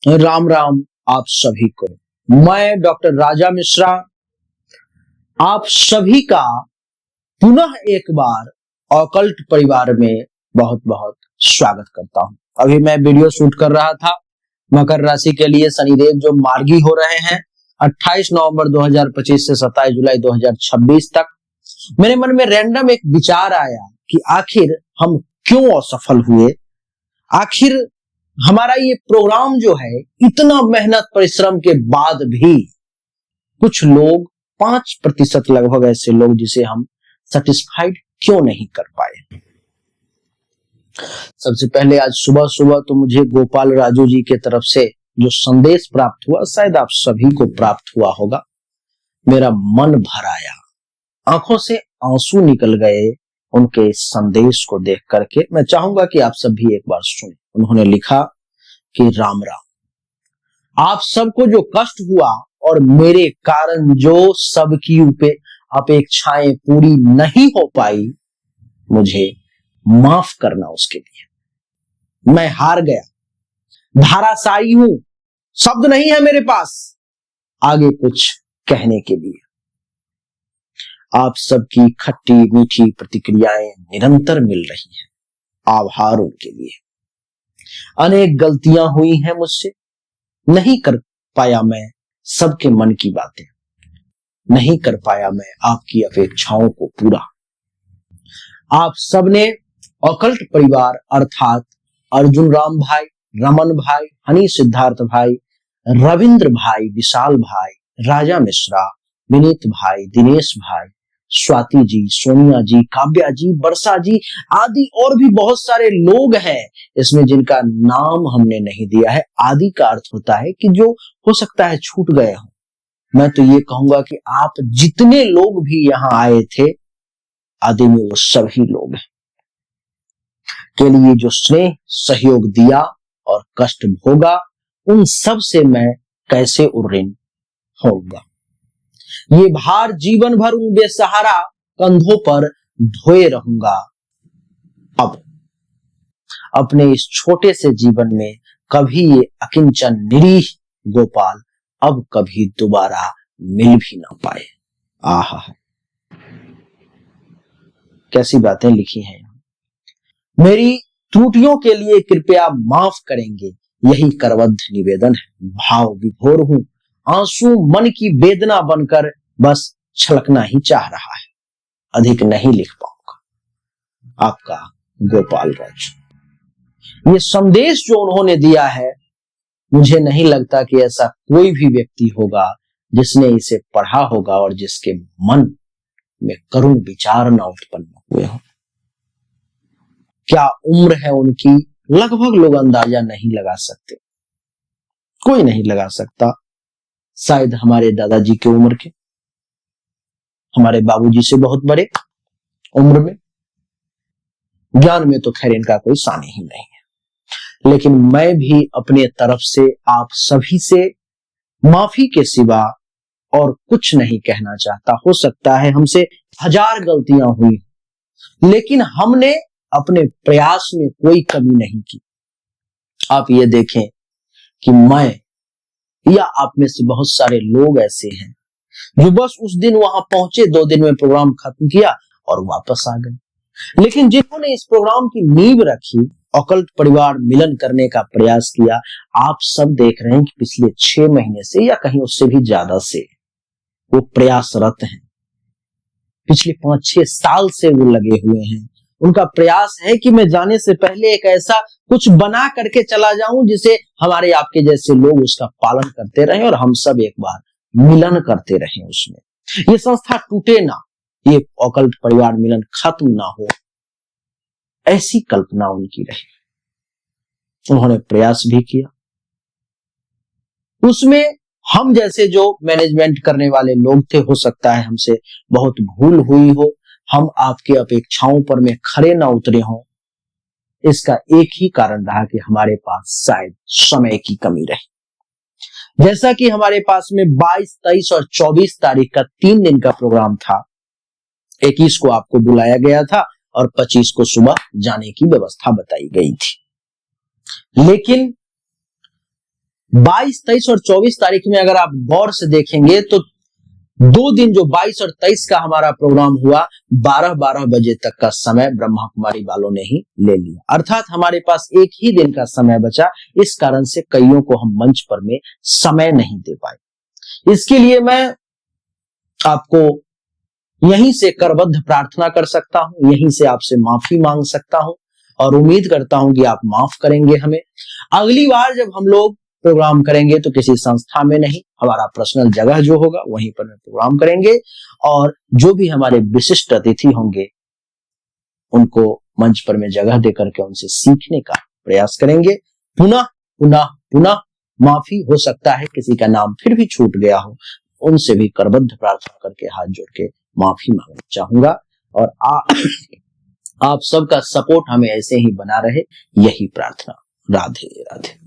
राम राम आप सभी को। मैं डॉक्टर राजा मिश्रा आप सभी का पुनः एक बार ऑकल्ट परिवार में बहुत बहुत स्वागत करता हूं। अभी मैं वीडियो शूट कर रहा था मकर राशि के लिए शनिदेव जो मार्गी हो रहे हैं 28 नवंबर 2025 से 27 जुलाई 2026 तक। मेरे मन में रैंडम एक विचार आया कि आखिर हम क्यों असफल हुए, आखिर हमारा ये प्रोग्राम जो है इतना मेहनत परिश्रम के बाद भी कुछ लोग 5% लगभग ऐसे लोग जिसे हम सेटिस्फाइड क्यों नहीं कर पाए। सबसे पहले आज सुबह सुबह तो मुझे गोपाल राजू जी के तरफ से जो संदेश प्राप्त हुआ, शायद आप सभी को प्राप्त हुआ होगा, मेरा मन भर आया, आंखों से आंसू निकल गए उनके संदेश को देख करके। मैं चाहूंगा कि आप सब भी एक बार सुने। उन्होंने लिखा कि राम राम, आप सबको जो कष्ट हुआ और मेरे कारण जो सबकी अपेक्षाएं पूरी नहीं हो पाई, मुझे माफ करना उसके लिए। मैं हार गया, धाराशायी हूं, शब्द नहीं है मेरे पास आगे कुछ कहने के लिए। आप सबकी खट्टी मीठी प्रतिक्रियाएं निरंतर मिल रही हैं, आभार उनके लिए। अनेक गलतियां हुई हैं मुझसे, नहीं कर पाया मैं सबके मन की बातें, नहीं कर पाया मैं आपकी अपेक्षाओं को पूरा। आप सबने ऑकल्ट परिवार अर्थात अर्जुन राम भाई, रमन भाई, हनी सिद्धार्थ भाई, रविंद्र भाई, विशाल भाई, राजा मिश्रा, विनीत भाई, दिनेश भाई, स्वाति जी, सोनिया जी, काव्या जी, वर्षा जी आदि और भी बहुत सारे लोग हैं इसमें जिनका नाम हमने नहीं दिया है। आदि का अर्थ होता है कि जो हो सकता है छूट गए हो। मैं तो ये कहूंगा कि आप जितने लोग भी यहां आए थे, आदि में वो सभी लोग हैं के लिए जो स्नेह सहयोग दिया और कष्ट भोगा, उन सब से मैं कैसे ऋणी होऊंगा। ये भार जीवन भर उन बेसहारा कंधों पर ढोए रहूंगा। अब अपने इस छोटे से जीवन में कभी ये अकिंचन निरीह गोपाल अब कभी दोबारा मिल भी ना पाए। आहा, कैसी बातें लिखी हैं। मेरी त्रुटियों के लिए कृपया माफ करेंगे, यही करवद्ध निवेदन है। भाव विभोर हूं, आंसू मन की वेदना बनकर बस छलकना ही चाह रहा है, अधिक नहीं लिख पाऊंगा। आपका गोपाल राजू। ये संदेश जो उन्होंने दिया है, मुझे नहीं लगता कि ऐसा कोई भी व्यक्ति होगा जिसने इसे पढ़ा होगा और जिसके मन में करुण विचार न उत्पन्न हुए हो। क्या उम्र है उनकी, लगभग लोग अंदाजा नहीं लगा सकते, कोई नहीं लगा सकता। शायद हमारे दादाजी की उम्र के, हमारे बाबूजी से बहुत बड़े उम्र में, ज्ञान में तो खैर इनका कोई सानी ही नहीं है। लेकिन मैं भी अपने तरफ से आप सभी से माफी के सिवा और कुछ नहीं कहना चाहता। हो सकता है हमसे 1000 गलतियां हुई, लेकिन हमने अपने प्रयास में कोई कमी नहीं की। आप ये देखें कि मैं या आप में से बहुत सारे लोग ऐसे हैं जो बस उस दिन वहां पहुंचे, 2 दिन में प्रोग्राम खत्म किया और वापस आ गए। लेकिन जिन्होंने इस प्रोग्राम की नींव रखी, ऑकल्ट परिवार मिलन करने का प्रयास किया, आप सब देख रहे हैं कि पिछले 6 महीने से या कहीं उससे भी ज्यादा से वो प्रयासरत हैं। पिछले 5-6 साल से वो लगे हुए हैं। उनका प्रयास है कि मैं जाने से पहले एक ऐसा कुछ बना करके चला जाऊं जिसे हमारे आपके जैसे लोग उसका पालन करते रहें और हम सब एक बार मिलन करते रहें उसमें। ये संस्था टूटे ना, ये ऑकल्ट परिवार मिलन खत्म ना हो, ऐसी कल्पना उनकी रही। उन्होंने प्रयास भी किया, उसमें हम जैसे जो मैनेजमेंट करने वाले लोग थे, हो सकता है हमसे बहुत भूल हुई हो, हम आपके अपेक्षाओं पर में खरे ना उतरे हों। इसका एक ही कारण रहा कि हमारे पास शायद समय की कमी रही। जैसा कि हमारे पास में 22, 23 और 24 तारीख का 3 दिन का प्रोग्राम था। 21 को आपको बुलाया गया था और 25 को सुबह जाने की व्यवस्था बताई गई थी। लेकिन 22, 23 और 24 तारीख में अगर आप गौर से देखेंगे तो 2 दिन जो 22 और 23 का हमारा प्रोग्राम हुआ, 12-12 बजे तक का समय ब्रह्मा कुमारी वालों ने ही ले लिया। अर्थात हमारे पास एक ही दिन का समय बचा। इस कारण से कईयों को हम मंच पर में समय नहीं दे पाए। इसके लिए मैं आपको यहीं से करबद्ध प्रार्थना कर सकता हूं, यहीं से आपसे माफी मांग सकता हूं और उम्मीद करता हूं कि आप माफ करेंगे हमें। अगली बार जब हम लोग प्रोग्राम करेंगे तो किसी संस्था में नहीं, हमारा पर्सनल जगह जो होगा वहीं पर मैं प्रोग्राम करेंगे और जो भी हमारे विशिष्ट अतिथि होंगे उनको मंच पर में जगह देकर के उनसे सीखने का प्रयास करेंगे। पुनः पुनः पुनः माफी, हो सकता है किसी का नाम फिर भी छूट गया हो, उनसे भी करबद्ध प्रार्थना करके हाथ जोड़ के माफी मांगना चाहूंगा और आप सबका सपोर्ट हमें ऐसे ही बना रहे, यही प्रार्थना। राधे राधे।